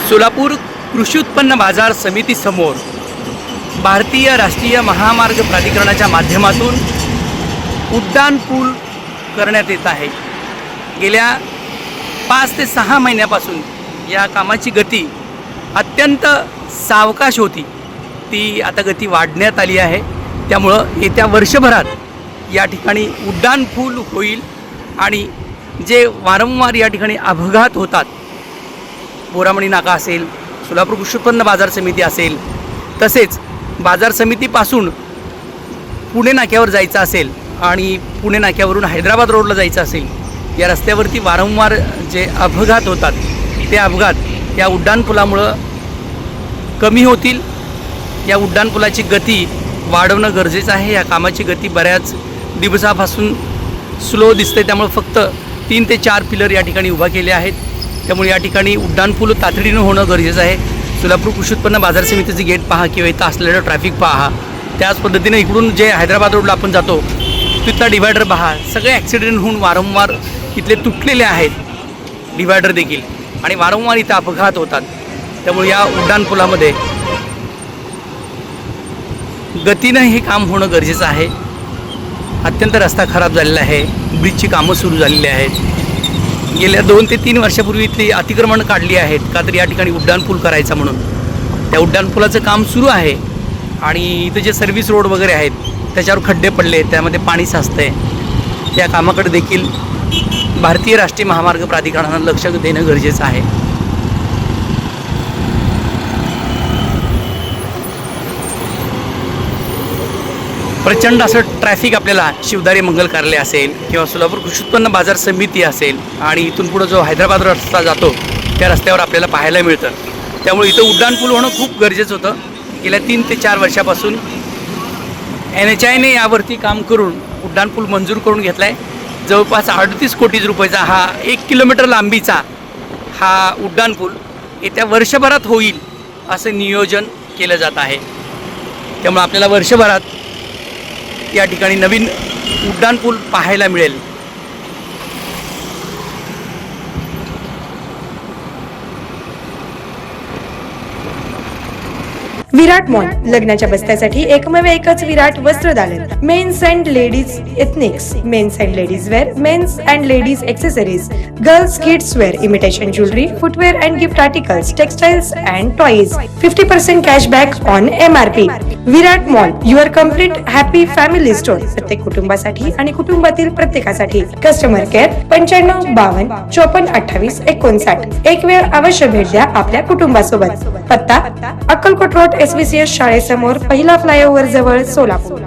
सोलापूर कृषी उत्पन्न बाजार समिती समोर भारतीय राष्ट्रीय महामार्ग प्राधिकरणाच्या माध्यमातून उड्डाण पूल करण्यात येत आहे। गेल्या 5 ते 6 महिन्यापासून या कामाची गती अत्यंत सावकाश होती, ती आता गती वाढण्यात आली आहे। त्यामुळं येत्या वर्षभरात या ठिकाणी उड्डाण पूल होईल आणि जे वारंवार या ठिकाणी अपघात होतात, बोरामणी नाका असेल, सोलापूर कृषी उत्पन्न बाजार समिती असेल, तसेच बाजार समितीपासून पुणे नाक्यावर जायचं असेल आणि पुणे नाक्यावरून हैदराबाद रोडला जायचं असेल, या रस्त्यावरती वारंवार जे अपघात होतात ते अपघात या उड्डाणपुलामुळं कमी होतील। या उड्डाणपुलाची गती वाढवणं गरजेचं आहे। या कामाची गती बऱ्याच दिवसापासून स्लो दिसते, त्यामुळे फक्त 3 ते 4 पिलर या ठिकाणी उभा केले आहेत। त्यामुळे या ठिकाणी उड्डाणपूल तातडीनं होणं गरजेचं आहे। सोलापूर कृषी उत्पन्न बाजार समितीचे गेट पहा किंवा इथं असलेलं ट्रॅफिक पहा, त्याच पद्धतीने इकडून जे हैदराबाद रोडला आपण जातो तिथला डिवायडर पहा। सगळे ॲक्सिडेंट होऊन वारंवार इथले तुटलेले आहेत डिवायडर देखील आणि वारंवार इथं अपघात होतात। त्यामुळे या उड्डाणपुलामध्ये गतीनं हे काम होणं गरजेचं आहे। अत्यंत रस्ता खराब झालेला आहे, ब्रिजची कामं सुरू झालेली आहेत। गेल्या 2 ते 3 वर्षापूर्वी इथली अतिक्रमण काढली आहेत का तर या ठिकाणी उड्डाणपूल करायचा म्हणून। त्या उड्डाणपुलाचं काम सुरू आहे आणि इथं जे सर्व्हिस रोड वगैरे आहेत त्याच्यावर खड्डे पडले, त्यामध्ये पाणी साचतं आहे। त्या कामाकडे देखील भारतीय राष्ट्रीय महामार्ग प्राधिकरणानं लक्ष देणं गरजेचं आहे। प्रचंड असं ट्रॅफिक आपल्याला शिवदारी मंगल कार्यालय असेल किंवा सोलापूर कृषी उत्पन्न बाजार समिती असेल आणि इथून पुढं जो हैदराबाद रस्ता जातो त्या रस्त्यावर आपल्याला पाहायला मिळतं। त्यामुळे इथं उड्डाणपूल होणं खूप गरजेचं होतं। गेल्या 3 ते 4 वर्षापासून NHAIने यावरती काम करून उड्डाणपूल मंजूर करून घेतला आहे। जवळपास 38 कोटी रुपयाचा हा 1 किलोमीटर लांबीचा हा उड्डाणपूल येत्या वर्षभरात होईल असं नियोजन केलं जात आहे। त्यामुळे आपल्याला वर्षभरात या ठिकाणी नवीन उड्डाणपूल पाहायला मिळेल। विराट मॉल लग्नाच्या बस्त्यासाठी एकच विराट वस्त्रदालन। Men's and ladies ethnics, men's and ladies wear, men's and ladies accessories, girls kids wear, imitation jewellery, footwear and gift articles, textiles and toys, 50% cashback on MRP। Virat mall, your complete happy family store. प्रत्येक कुटुंबासाठी आणि कुटुंबातील प्रत्येकासाठी। Customer care 95 52 54 28 59। एक वेळ अवश्य भेट द्या आपल्या कुटुंबासोबत। पत्ता अक्कलकोट रोड SVCS शाळेसमोर, पहिला फ्लायओव्हर जवळ, सोलापूर।